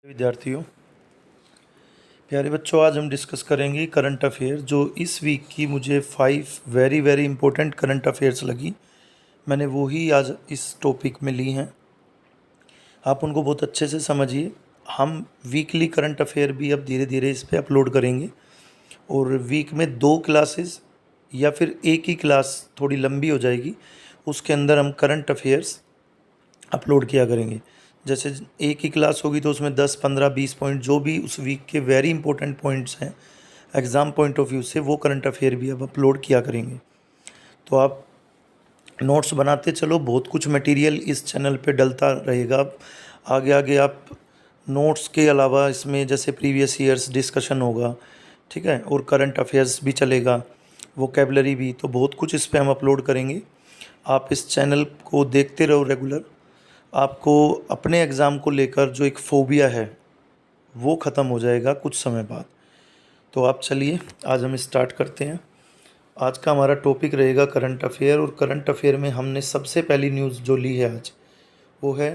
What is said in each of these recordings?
विद्यार्थियों, प्यारे बच्चों, आज हम डिस्कस करेंगे करंट अफेयर। जो इस वीक की मुझे 5 very very important current affairs लगी, मैंने वो ही आज इस टॉपिक में ली हैं। आप उनको बहुत अच्छे से समझिए। हम वीकली करंट अफेयर भी अब धीरे धीरे इस पर अपलोड करेंगे और वीक में 2 क्लासेस या फिर एक ही क्लास थोड़ी लंबी हो जाएगी, उसके अंदर हम करंट अफेयर्स अपलोड किया करेंगे। जैसे एक ही क्लास होगी तो उसमें 10, 15, 20 पॉइंट जो भी उस वीक के वेरी इंपॉर्टेंट पॉइंट्स हैं एग्ज़ाम पॉइंट ऑफ व्यू से, वो करंट अफेयर भी अब अपलोड किया करेंगे। तो आप नोट्स बनाते चलो, बहुत कुछ मटेरियल इस चैनल पे डलता रहेगा। आगे आगे आप नोट्स के अलावा इसमें जैसे प्रीवियस ईयर्स डिस्कशन होगा, ठीक है, और करंट अफेयर्स भी चलेगा, वोकेबलरी भी, तो बहुत कुछ इस पे हम अपलोड करेंगे। आप इस चैनल को देखते रहो रेगुलर। आपको अपने एग्ज़ाम को लेकर जो एक फोबिया है वो ख़त्म हो जाएगा कुछ समय बाद। तो आप चलिए आज हम स्टार्ट करते हैं। आज का हमारा टॉपिक रहेगा करंट अफेयर, और करंट अफेयर में हमने सबसे पहली न्यूज़ जो ली है आज वो है,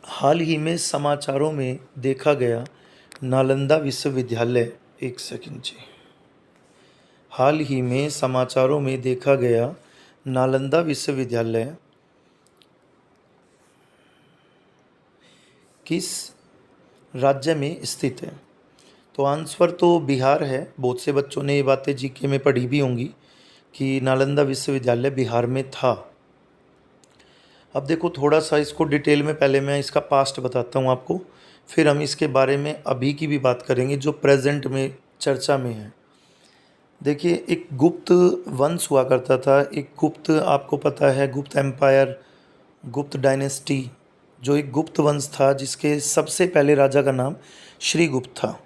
हाल ही में समाचारों में देखा गया नालंदा विश्वविद्यालय। एक सेकंड जी। हाल ही में समाचारों में देखा गया नालंदा विश्वविद्यालय किस राज्य में स्थित है? तो आंसर तो बिहार है। बहुत से बच्चों ने ये बातें जीके में पढ़ी भी होंगी कि नालंदा विश्वविद्यालय बिहार में था। अब देखो, थोड़ा सा इसको डिटेल में, पहले मैं इसका पास्ट बताता हूँ आपको, फिर हम इसके बारे में अभी की भी बात करेंगे जो प्रेजेंट में चर्चा में है। देखिए, एक गुप्त वंश हुआ करता था। एक गुप्त, आपको पता है, गुप्त एम्पायर, गुप्त डायनेस्टी, जो एक गुप्त वंश था जिसके सबसे पहले राजा का नाम श्रीगुप्त था।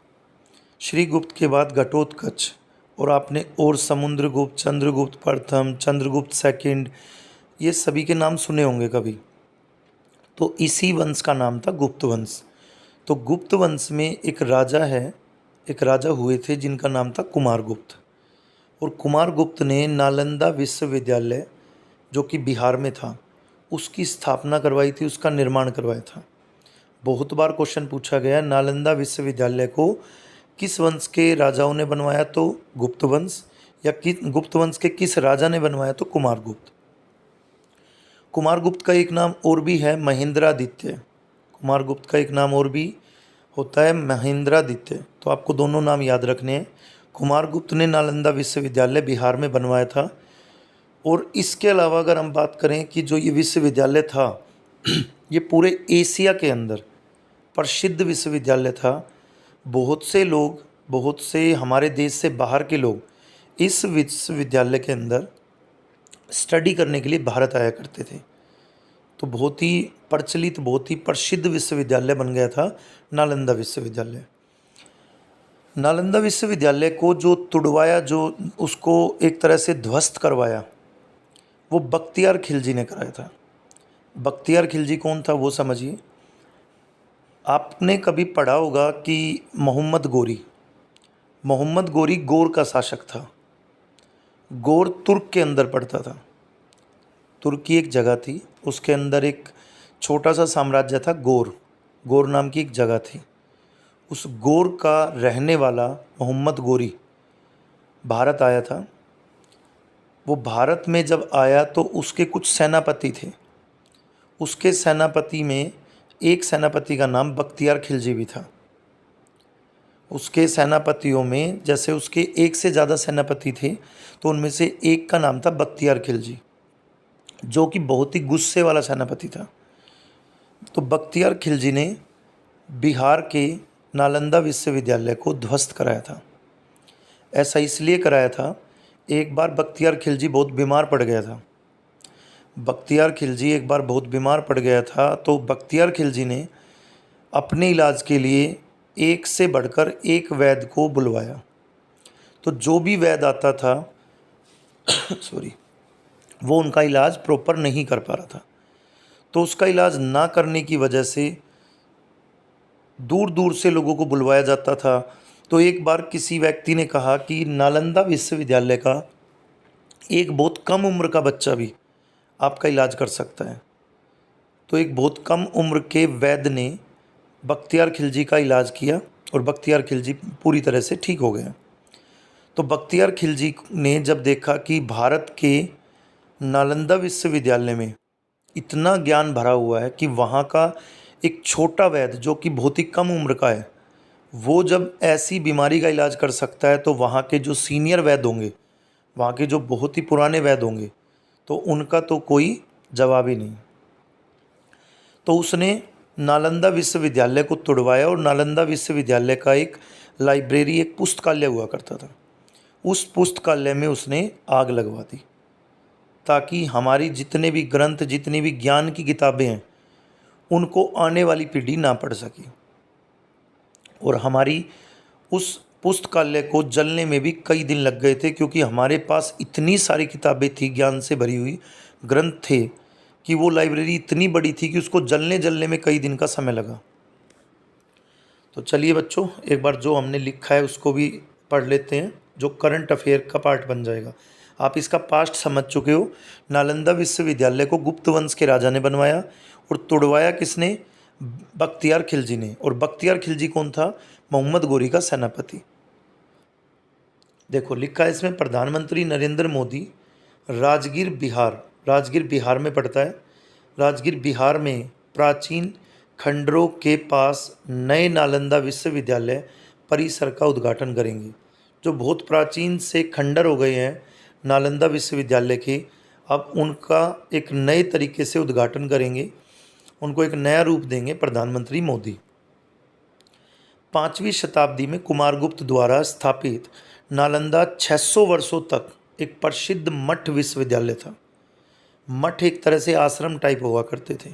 श्रीगुप्त के बाद घटोत्कच, और आपने और समुद्रगुप्त, चंद्रगुप्त प्रथम, चंद्रगुप्त सेकंड, ये सभी के नाम सुने होंगे कभी। तो इसी वंश का नाम था गुप्त वंश। तो गुप्त वंश में एक राजा है, एक राजा हुए थे जिनका नाम था कुमारगुप्त। और कुमारगुप्त ने नालंदा विश्वविद्यालय, जो कि बिहार में था, उसकी स्थापना करवाई थी, उसका निर्माण करवाया था। बहुत बार क्वेश्चन पूछा गया, नालंदा विश्वविद्यालय को किस वंश के राजाओं ने बनवाया? तो गुप्त वंश। या गुप्त वंश के किस राजा ने बनवाया? तो कुमारगुप्त। कुमारगुप्त का एक नाम और भी है, महेंद्रादित्य। कुमारगुप्त का एक नाम और भी होता है, महेंद्रादित्य। तो आपको दोनों नाम याद रखने हैं। कुमारगुप्त ने नालंदा विश्वविद्यालय बिहार में बनवाया था। और इसके अलावा अगर हम बात करें कि जो ये विश्वविद्यालय था ये पूरे एशिया के अंदर प्रसिद्ध विश्वविद्यालय था। बहुत से लोग, बहुत से हमारे देश से बाहर के लोग इस विश्वविद्यालय के अंदर स्टडी करने के लिए भारत आया करते थे। तो बहुत ही प्रचलित, बहुत ही प्रसिद्ध विश्वविद्यालय बन गया था नालंदा विश्वविद्यालय। नालंदा विश्वविद्यालय को जो तुड़वाया, जो उसको एक तरह से ध्वस्त करवाया, वो बख्तियार खिलजी ने कराया था। बख्तियार खिलजी कौन था वो समझिए। आपने कभी पढ़ा होगा कि मोहम्मद गोरी गौर का शासक था। गौर तुर्क के अंदर पड़ता था। तुर्की एक जगह थी, उसके अंदर एक छोटा सा साम्राज्य था, गौर। गौर नाम की एक जगह थी। उस गौर का रहने वाला मोहम्मद गोरी भारत आया था। वो भारत में जब आया तो उसके कुछ सेनापति थे। उसके सेनापति में एक सेनापति का नाम बख्तियार खिलजी भी था। उसके सेनापतियों में, जैसे उसके एक से ज़्यादा सेनापति थे, तो उनमें से एक का नाम था बख्तियार खिलजी, जो कि बहुत ही गुस्से वाला सेनापति था। तो बख्तियार खिलजी ने बिहार के नालंदा विश्वविद्यालय को ध्वस्त कराया था। ऐसा इसलिए कराया था, एक बार बख्तियार खिलजी बहुत बीमार पड़ गया था। बख्तियार खिलजी एक बार बहुत बीमार पड़ गया था, तो बख्तियार खिलजी ने अपने इलाज के लिए एक से बढ़कर एक वैद्य को बुलवाया। तो जो भी वैद्य आता था सॉरी, वो उनका इलाज प्रॉपर नहीं कर पा रहा था। तो उसका इलाज ना करने की वजह से दूर दूर से लोगों को बुलवाया जाता था। तो एक बार किसी व्यक्ति ने कहा कि नालंदा विश्वविद्यालय का एक बहुत कम उम्र का बच्चा भी आपका इलाज कर सकता है। तो एक बहुत कम उम्र के वैद्य ने बख्तियार खिलजी का इलाज किया और बख्तियार खिलजी पूरी तरह से ठीक हो गया। तो बख्तियार खिलजी ने जब देखा कि भारत के नालंदा विश्वविद्यालय में इतना ज्ञान भरा हुआ है कि वहाँ का एक छोटा वैद्य जो कि बहुत ही कम उम्र का है, वो जब ऐसी बीमारी का इलाज कर सकता है, तो वहाँ के जो सीनियर वैद्य होंगे, वहाँ के जो बहुत ही पुराने वैद्य होंगे, तो उनका तो कोई जवाब ही नहीं। तो उसने नालंदा विश्वविद्यालय को तुड़वाया और नालंदा विश्वविद्यालय का एक लाइब्रेरी, एक पुस्तकालय हुआ करता था, उस पुस्तकालय में उसने आग लगवा दी ताकि हमारी जितने भी ग्रंथ, जितनी भी ज्ञान की किताबें हैं, उनको आने वाली पीढ़ी ना पढ़ सके। और हमारी उस पुस्तकालय को जलने में भी कई दिन लग गए थे, क्योंकि हमारे पास इतनी सारी किताबें थी, ज्ञान से भरी हुई ग्रंथ थे, कि वो लाइब्रेरी इतनी बड़ी थी कि उसको जलने में कई दिन का समय लगा। तो चलिए बच्चों, एक बार जो हमने लिखा है उसको भी पढ़ लेते हैं, जो करंट अफेयर का पार्ट बन जाएगा। आप इसका पास्ट समझ चुके हो। नालंदा विश्वविद्यालय को गुप्त वंश के राजा ने बनवाया और तुड़वाया किसने? बख्तियार खिलजी ने। और बख्तियार खिलजी कौन था? मोहम्मद गोरी का सेनापति। देखो लिखा है इसमें, प्रधानमंत्री नरेंद्र मोदी राजगीर बिहार में पड़ता है। राजगीर बिहार में प्राचीन खंडरों के पास नए नालंदा विश्वविद्यालय परिसर का उद्घाटन करेंगे। जो बहुत प्राचीन से खंडर हो गए हैं नालंदा विश्वविद्यालय के, अब उनका एक नए तरीके से उद्घाटन करेंगे, उनको एक नया रूप देंगे प्रधानमंत्री मोदी। 5वीं शताब्दी में कुमारगुप्त द्वारा स्थापित नालंदा 600 वर्षों तक एक प्रसिद्ध मठ विश्वविद्यालय था। मठ एक तरह से आश्रम टाइप हुआ करते थे,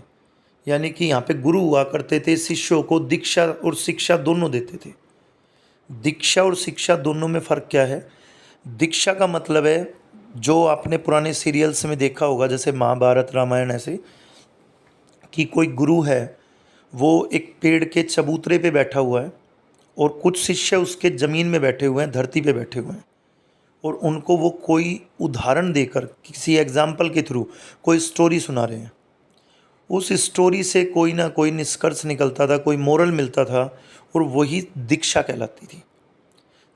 यानी कि यहाँ पे गुरु हुआ करते थे, शिष्यों को दीक्षा और शिक्षा दोनों देते थे। दीक्षा और शिक्षा दोनों में फ़र्क क्या है? दीक्षा का मतलब है, जो आपने पुराने सीरियल्स में देखा होगा, जैसे महाभारत, रामायण, ऐसे कि कोई गुरु है, वो एक पेड़ के चबूतरे पे बैठा हुआ है और कुछ शिष्य उसके ज़मीन में बैठे हुए हैं, धरती पे बैठे हुए हैं, और उनको वो कोई उदाहरण देकर, किसी एग्जाम्पल के थ्रू कोई स्टोरी सुना रहे हैं। उस स्टोरी से कोई ना कोई निष्कर्ष निकलता था, कोई मोरल मिलता था, और वही दीक्षा कहलाती थी।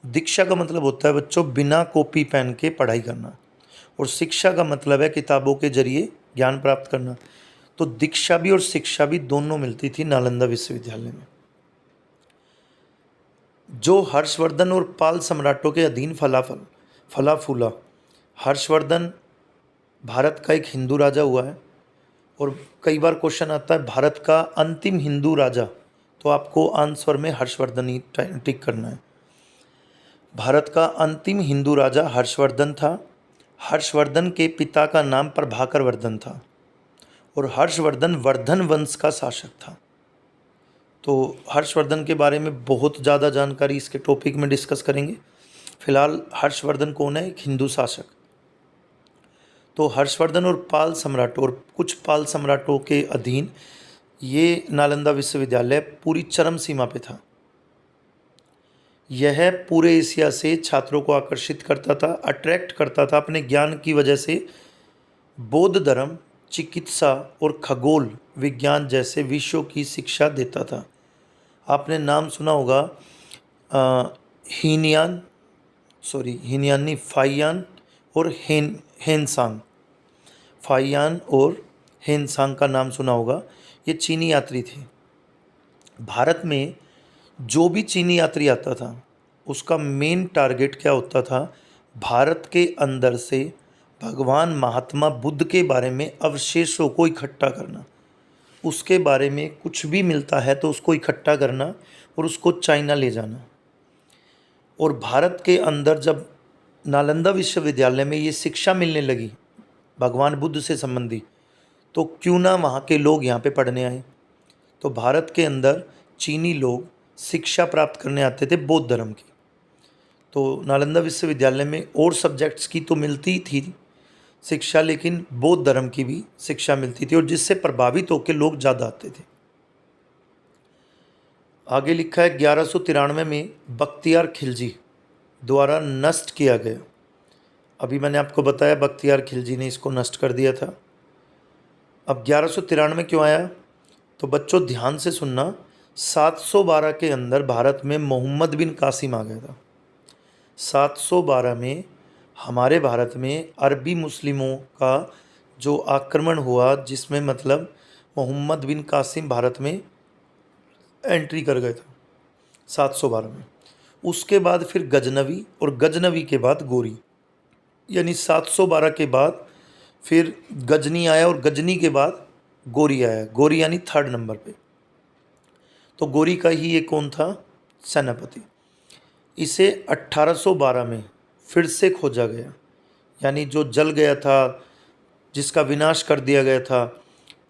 दीक्षा का मतलब होता है बच्चों बिना कॉपी पेन के पढ़ाई करना, और शिक्षा का मतलब है किताबों के जरिए ज्ञान प्राप्त करना। तो दीक्षा भी और शिक्षा भी दोनों मिलती थी नालंदा विश्वविद्यालय में। जो हर्षवर्धन और पाल सम्राटों के अधीन फला फूला। हर्षवर्धन भारत का एक हिंदू राजा हुआ है, और कई बार क्वेश्चन आता है भारत का अंतिम हिंदू राजा, तो आपको आंसर में हर्षवर्धन ही टिक करना है। भारत का अंतिम हिंदू राजा हर्षवर्धन था। हर्षवर्धन के पिता का नाम प्रभाकर वर्धन था, और हर्षवर्धन वर्धन वंश का शासक था। तो हर्षवर्धन के बारे में बहुत ज़्यादा जानकारी इसके टॉपिक में डिस्कस करेंगे। फिलहाल हर्षवर्धन कौन है? एक हिंदू शासक। तो हर्षवर्धन और पाल सम्राटों और कुछ पाल सम्राटों के अधीन ये नालंदा विश्वविद्यालय पूरी चरम सीमा पे था। यह पूरे एशिया से छात्रों को आकर्षित करता था, अट्रैक्ट करता था अपने ज्ञान की वजह से। बौद्ध धर्म, चिकित्सा और खगोल विज्ञान जैसे विषयों की शिक्षा देता था। आपने नाम सुना होगा हीनयान नहीं, फाइयान और हेनसांग। फाइयान और हेनसांग का नाम सुना होगा, ये चीनी यात्री थे। भारत में जो भी चीनी यात्री आता था, उसका मेन टारगेट क्या होता था? भारत के अंदर से भगवान महात्मा बुद्ध के बारे में अवशेषों को इकट्ठा करना। उसके बारे में कुछ भी मिलता है तो उसको इकट्ठा करना और उसको चाइना ले जाना। और भारत के अंदर जब नालंदा विश्वविद्यालय में ये शिक्षा मिलने लगी भगवान बुद्ध से संबंधी, तो क्यों ना वहाँ के लोग यहाँ पे पढ़ने आए। तो भारत के अंदर चीनी लोग शिक्षा प्राप्त करने आते थे बौद्ध धर्म की। तो नालंदा विश्वविद्यालय में और सब्जेक्ट्स की तो मिलती थी शिक्षा, लेकिन बौद्ध धर्म की भी शिक्षा मिलती थी, और जिससे प्रभावित होकर लोग ज़्यादा आते थे। आगे लिखा है 1193 में बख्तियार खिलजी द्वारा नष्ट किया गया। अभी मैंने आपको बताया बख्तियार खिलजी ने इसको नष्ट कर दिया था। अब 1193 क्यों आया? तो बच्चों ध्यान से सुनना, 712 के अंदर भारत में मोहम्मद बिन कासिम आ गया था। 712 में हमारे भारत में अरबी मुस्लिमों का जो आक्रमण हुआ, जिसमें मतलब मोहम्मद बिन कासिम भारत में एंट्री कर गए थे 712 में। उसके बाद फिर गजनवी, और गजनवी के बाद गोरी, यानी 712 के बाद फिर गजनी आया, और गजनी के बाद गोरी आया। गोरी यानी थर्ड नंबर पे। तो गोरी का ही ये कौन था? सेनापति। इसे 1812 में फिर से खोजा गया, यानी जो जल गया था, जिसका विनाश कर दिया गया था,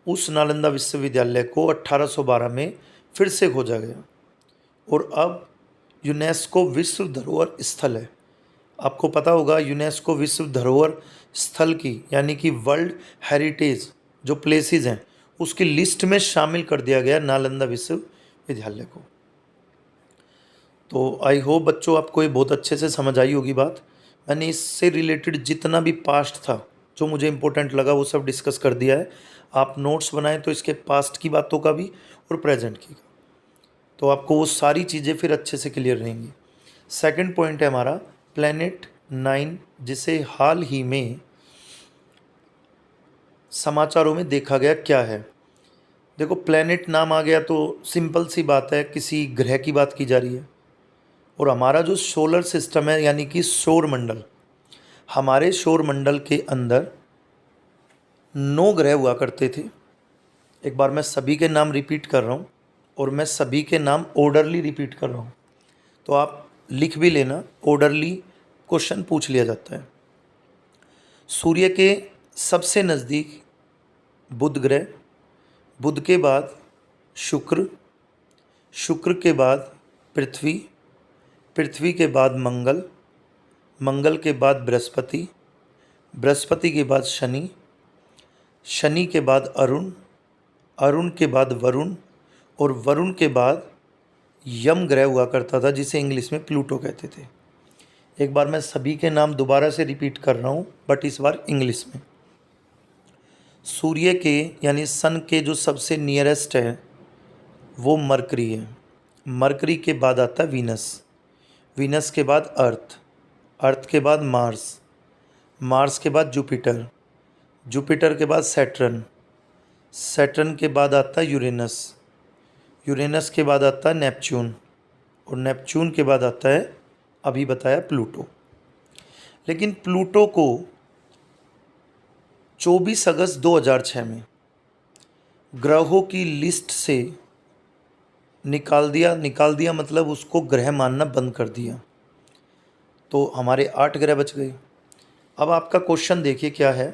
उस नालंदा विश्वविद्यालय को 1812 में फिर से खोजा गया, और अब यूनेस्को विश्व धरोहर स्थल है। आपको पता होगा यूनेस्को विश्व धरोहर स्थल की, यानी कि वर्ल्ड हेरिटेज जो प्लेसेस हैं, उसकी लिस्ट में शामिल कर दिया गया नालंदा विश्वविद्यालय को। तो आई होप बच्चों आपको ये बहुत अच्छे से समझ आई होगी बात। मैंने इससे रिलेटेड जितना भी पास्ट था, जो मुझे इम्पोर्टेंट लगा, वो सब डिस्कस कर दिया है। आप नोट्स बनाएं तो इसके पास्ट की बातों का भी और प्रेजेंट की, तो आपको वो सारी चीज़ें फिर अच्छे से क्लियर रहेंगी। सेकंड पॉइंट है हमारा प्लैनेट 9, जिसे हाल ही में समाचारों में देखा गया। क्या है? देखो, प्लैनेट नाम आ गया तो सिंपल सी बात है, किसी ग्रह की बात की जा रही है। और हमारा जो सोलर सिस्टम है, यानी कि सौर मंडल, हमारे सौर मंडल के अंदर 9 ग्रह हुआ करते थे। एक बार मैं सभी के नाम रिपीट कर रहा हूँ, और मैं सभी के नाम ऑर्डरली रिपीट कर रहा हूँ, तो आप लिख भी लेना। ऑर्डरली क्वेश्चन पूछ लिया जाता है। सूर्य के सबसे नज़दीक बुध ग्रह, बुध के बाद शुक्र, शुक्र के बाद पृथ्वी, पृथ्वी के बाद मंगल, मंगल के बाद बृहस्पति, बृहस्पति के बाद शनि, शनि के बाद अरुण, अरुण के बाद वरुण, और वरुण के बाद यम ग्रह हुआ करता था, जिसे इंग्लिश में प्लूटो कहते थे। एक बार मैं सभी के नाम दोबारा से रिपीट कर रहा हूँ, बट इस बार इंग्लिश में। सूर्य के यानी सन के जो सबसे नियरेस्ट है वो मरकरी है। मरकरी के बाद आता है वीनस, वीनस के बाद अर्थ, अर्थ के बाद मार्स, मार्स के बाद जुपिटर, जुपिटर के बाद सैटर्न, सैटर्न के बाद आता है यूरेनस, यूरेनस के बाद आता है नेपच्यून, और नेपच्यून के बाद आता है अभी बताया प्लूटो। लेकिन प्लूटो को 24 अगस्त 2006 में ग्रहों की लिस्ट से निकाल दिया मतलब उसको ग्रह मानना बंद कर दिया। तो हमारे 8 ग्रह बच गए। अब आपका क्वेश्चन देखिए क्या है।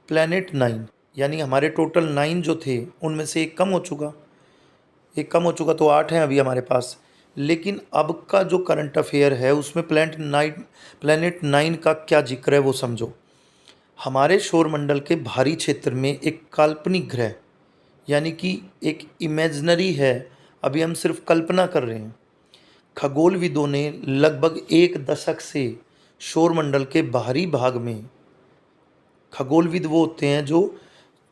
प्लैनेट 9, यानी हमारे टोटल 9 जो थे, उनमें से एक कम हो चुका, एक कम हो चुका, तो 8 हैं अभी हमारे पास। लेकिन अब का जो करंट अफेयर है उसमें प्लैनेट 9 का क्या जिक्र है वो समझो। हमारे सौरमंडल के भारी क्षेत्र में एक काल्पनिक ग्रह, यानी कि एक इमेजिनरी है, अभी हम सिर्फ कल्पना कर रहे हैं। खगोलविदों ने लगभग 1 दशक से सौरमंडल के बाहरी भाग में, खगोलविद वो होते हैं जो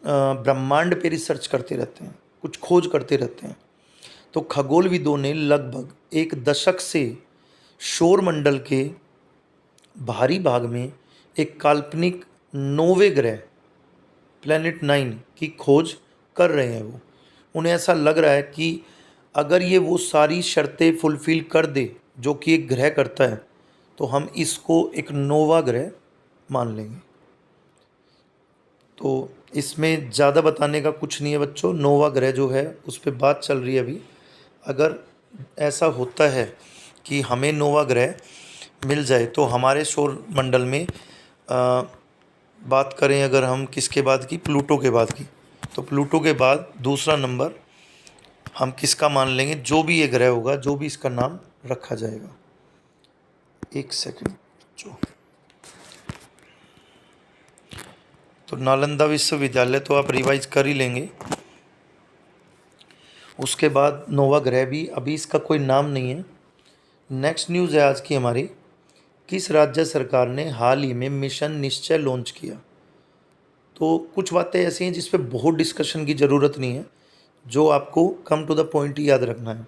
ब्रह्मांड पे रिसर्च करते रहते हैं, कुछ खोज करते रहते हैं। तो खगोलविदों ने लगभग 1 दशक से सौरमंडल के बाहरी भाग में एक काल्पनिक 9वें ग्रह प्लैनेट 9 की खोज कर रहे हैं। वो उन्हें ऐसा लग रहा है कि अगर ये वो सारी शर्तें फुलफ़िल कर दे जो कि एक ग्रह करता है, तो हम इसको एक नोवा ग्रह मान लेंगे। तो इसमें ज़्यादा बताने का कुछ नहीं है बच्चों। नोवा ग्रह जो है उस पर बात चल रही है अभी। अगर ऐसा होता है कि हमें नोवा ग्रह मिल जाए, तो हमारे सौर मंडल में बात करें अगर हम किसके बाद की, प्लूटो के बाद की, तो प्लूटो के बाद दूसरा नंबर हम किसका मान लेंगे, जो भी ये ग्रह होगा, जो भी इसका नाम रखा जाएगा। एक सेकंड जो, तो नालंदा विश्वविद्यालय तो आप रिवाइज कर ही लेंगे। उसके बाद नोवा ग्रह भी, अभी इसका कोई नाम नहीं है। नेक्स्ट न्यूज़ है आज की हमारी, किस राज्य सरकार ने हाल ही में मिशन निश्चय लॉन्च किया। तो कुछ बातें ऐसी हैं जिस पे बहुत डिस्कशन की ज़रूरत नहीं है, जो आपको कम टू द पॉइंट ही याद रखना है।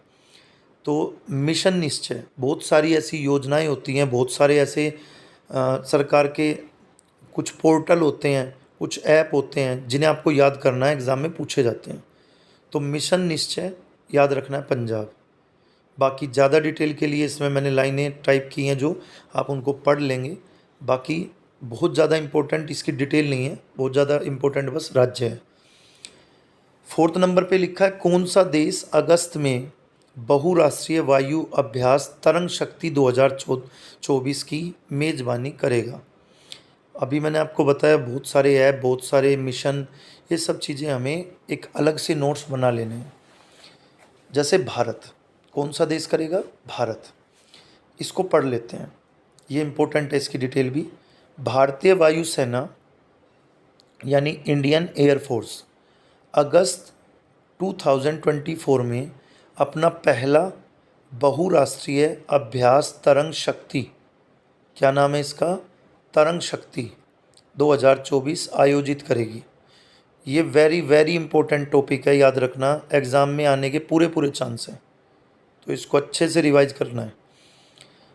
तो मिशन निश्चय, बहुत सारी ऐसी योजनाएं होती हैं, बहुत सारे ऐसे सरकार के कुछ पोर्टल होते हैं, कुछ ऐप होते हैं जिन्हें आपको याद करना है, एग्ज़ाम में पूछे जाते हैं। तो मिशन निश्चय याद रखना है पंजाब। बाकी ज़्यादा डिटेल के लिए इसमें मैंने लाइनें टाइप की हैं जो आप उनको पढ़ लेंगे। बाकी बहुत ज़्यादा इम्पोर्टेंट इसकी डिटेल नहीं है, बहुत ज़्यादा इम्पोर्टेंट बस राज्य है। 4th नंबर पे लिखा है, कौन सा देश अगस्त में बहुराष्ट्रीय वायु अभ्यास तरंग शक्ति 2024 की मेज़बानी करेगा। अभी मैंने आपको बताया बहुत सारे ऐप, बहुत सारे मिशन, ये सब चीज़ें हमें एक अलग से नोट्स बना लेने हैं। जैसे भारत, कौन सा देश करेगा? भारत। इसको पढ़ लेते हैं, ये इम्पोर्टेंट है इसकी डिटेल भी। भारतीय वायुसेना यानी इंडियन एयरफोर्स अगस्त 2024 में अपना पहला बहुराष्ट्रीय अभ्यास तरंग शक्ति, क्या नाम है इसका? तरंग शक्ति 2024 आयोजित करेगी। ये वेरी वेरी इंपॉर्टेंट टॉपिक है, याद रखना, एग्ज़ाम में आने के पूरे पूरे चांस हैं, तो इसको अच्छे से रिवाइज करना है।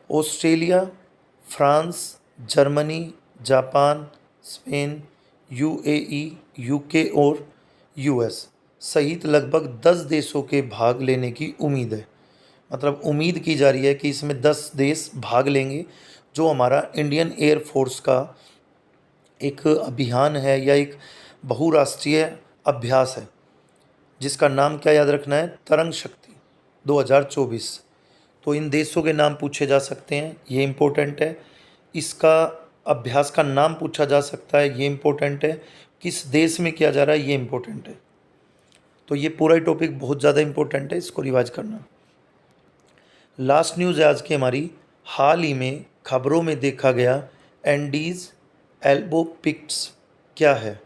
Australia, France, Germany, Japan, Spain, UAE, UK और यूएस सहित लगभग 10 देशों के भाग लेने की उम्मीद है। मतलब उम्मीद की जा रही है कि इसमें 10 देश भाग लेंगे, जो हमारा इंडियन एयरफोर्स का एक अभियान है या एक बहुराष्ट्रीय अभ्यास है, जिसका नाम क्या याद रखना है? तरंग शक्ति 2024। तो इन देशों के नाम पूछे जा सकते हैं, ये इम्पोर्टेंट है। इसका अभ्यास का नाम पूछा जा सकता है, ये इम्पोर्टेंट है। किस देश में किया जा रहा है, ये इम्पोर्टेंट है। तो ये पूरा ही टॉपिक बहुत ज़्यादा इम्पोर्टेंट है, इसको रिवाइज करना। लास्ट न्यूज़ है आज की हमारी। हाल ही में खबरों में देखा गया एंडीज एल्बोपिक्स क्या है?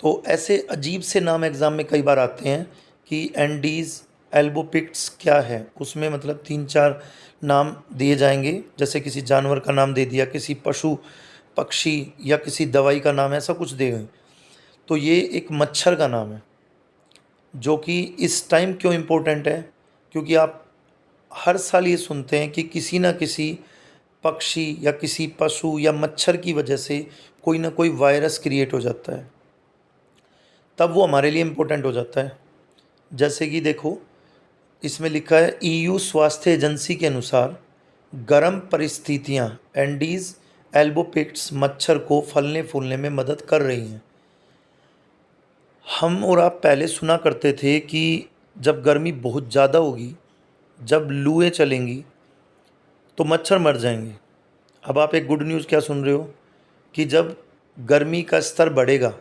तो ऐसे अजीब से नाम एग्ज़ाम में कई बार आते हैं कि एंडीज एल्बोपिक्स क्या है, उसमें मतलब 3-4 नाम दिए जाएंगे, जैसे किसी जानवर का नाम दे दिया, किसी पशु पक्षी या किसी दवाई का नाम, ऐसा कुछ दे गए। तो ये एक मच्छर का नाम है, जो कि इस टाइम क्यों इम्पोर्टेंट है? क्योंकि आप हर साल ये सुनते हैं कि किसी न किसी पक्षी या किसी पशु या मच्छर की वजह से कोई ना कोई वायरस क्रिएट हो जाता है, तब वो हमारे लिए इम्पोर्टेंट हो जाता है। जैसे कि देखो, इसमें लिखा है ईयू स्वास्थ्य एजेंसी के अनुसार गर्म परिस्थितियां एंडीज एल्बोपिक्स मच्छर को फलने फूलने में मदद कर रही हैं। हम और आप पहले सुना करते थे कि जब गर्मी बहुत ज़्यादा होगी, जब लूएं चलेंगी, तो मच्छर मर जाएंगे। अब आप एक गुड न्यूज़ क्या सुन रहे हो कि जब गर्मी का स्तर बढ़ेगा,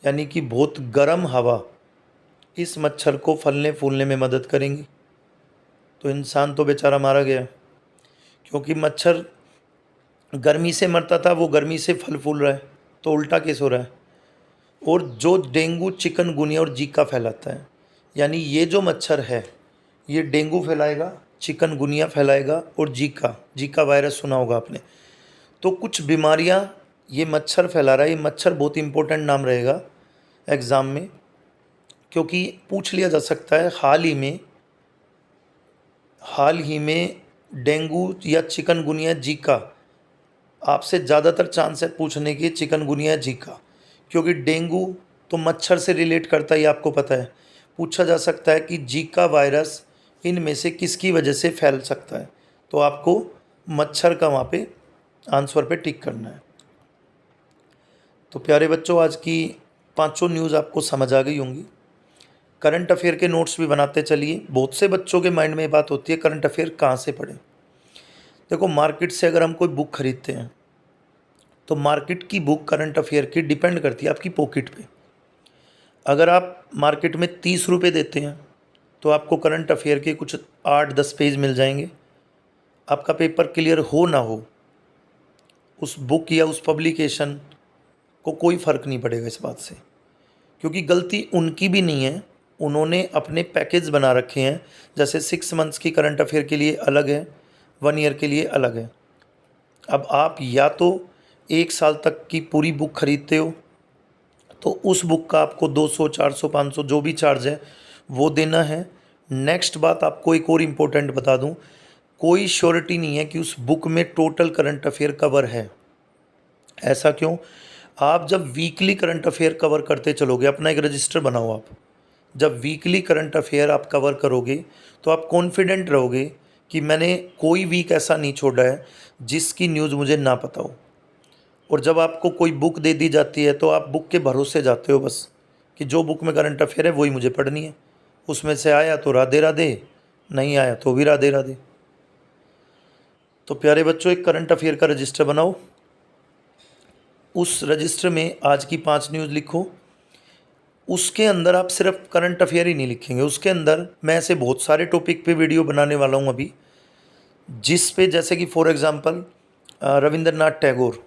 यानी कि बहुत गर्म हवा इस मच्छर को फलने फूलने में मदद करेंगी। तो इंसान तो बेचारा मारा गया, क्योंकि मच्छर गर्मी से मरता था, वो गर्मी से फल फूल रहा है, तो उल्टा केस हो रहा है। और जो डेंगू, चिकनगुनिया और जीका फैलाता है, यानी ये जो मच्छर है ये डेंगू फैलाएगा, चिकनगुनिया फैलाएगा और जीका, जीका वायरस सुना होगा आपने। तो कुछ बीमारियां ये मच्छर फैला रहा है। ये मच्छर बहुत इंपॉर्टेंट नाम रहेगा एग्ज़ाम में, क्योंकि पूछ लिया जा सकता है हाल ही में डेंगू या चिकनगुनिया जीका, आपसे ज़्यादातर चांस है पूछने की चिकनगुनिया जीका, क्योंकि डेंगू तो मच्छर से रिलेट करता है, आपको पता है। पूछा जा सकता है कि जीका वायरस इनमें से किसकी वजह से फैल सकता है, तो आपको मच्छर का वहाँ पे आंसर पे टिक करना है। तो प्यारे बच्चों, आज की 5 न्यूज़ आपको समझ आ गई होंगी। करंट अफेयर के नोट्स भी बनाते चलिए। बहुत से बच्चों के माइंड में ये बात होती है, करंट अफेयर कहाँ से पढ़ें? देखो, मार्केट से अगर हम कोई बुक खरीदते हैं तो मार्केट की बुक करंट अफेयर की डिपेंड करती है आपकी पॉकेट पे। अगर आप मार्केट में 30 रुपये देते हैं तो आपको करंट अफेयर के कुछ 8-10 पेज मिल जाएंगे। आपका पेपर क्लियर हो ना हो, उस बुक या उस पब्लिकेशन को कोई फ़र्क नहीं पड़ेगा इस बात से, क्योंकि गलती उनकी भी नहीं है। उन्होंने अपने पैकेज बना रखे हैं, जैसे 6 मंथ्स की करंट अफेयर के लिए अलग है, 1 ईयर के लिए अलग है। अब आप या तो 1 साल तक की पूरी बुक खरीदते हो तो उस बुक का आपको 200, 400, 500 जो भी चार्ज है वो देना है, नेक्स्ट बात आपको एक और इम्पोर्टेंट बता दूं, कोई श्योरिटी नहीं है कि उस बुक में टोटल करंट अफेयर कवर है। ऐसा क्यों? आप जब वीकली करंट अफेयर कवर करते चलोगे, अपना एक रजिस्टर बनाओ आप, जब वीकली करंट अफेयर आप कवर करोगे तो आप कॉन्फिडेंट रहोगे कि मैंने कोई वीक ऐसा नहीं छोड़ा है जिसकी न्यूज़ मुझे ना पता हो। और जब आपको कोई बुक दे दी जाती है तो आप बुक के भरोसे जाते हो बस, कि जो बुक में करंट अफेयर है वही मुझे पढ़नी है, उसमें से आया तो राधे राधे, नहीं आया तो भी राधे राधे। तो प्यारे बच्चों, एक करंट अफेयर का रजिस्टर बनाओ, उस रजिस्टर में आज की 5 न्यूज़ लिखो। उसके अंदर आप सिर्फ करंट अफेयर ही नहीं लिखेंगे, उसके अंदर मैं ऐसे बहुत सारे टॉपिक पे वीडियो बनाने वाला हूँ अभी, जिस पे जैसे कि फॉर एग्ज़ाम्पल रविंद्रनाथ टैगोर,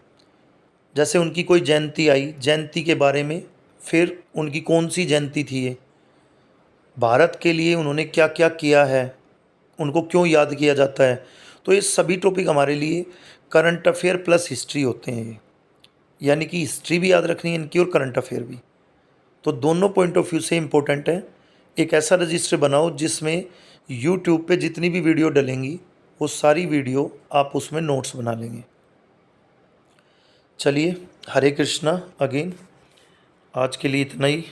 जैसे उनकी कोई जयंती आई, जयंती के बारे में, फिर उनकी कौन सी जयंती थी ये, भारत के लिए उन्होंने क्या क्या किया है, उनको क्यों याद किया जाता है। तो ये सभी टॉपिक हमारे लिए करंट अफेयर प्लस हिस्ट्री होते हैं ये, यानी कि हिस्ट्री भी याद रखनी है इनकी और करंट अफेयर भी। तो दोनों पॉइंट ऑफ व्यू से इम्पोर्टेंट है। एक ऐसा रजिस्टर बनाओ जिसमें यूट्यूब पे जितनी भी वीडियो डलेंगी वो सारी वीडियो आप उसमें नोट्स बना लेंगे। चलिए, हरे कृष्णा अगेन, आज के लिए इतना ही।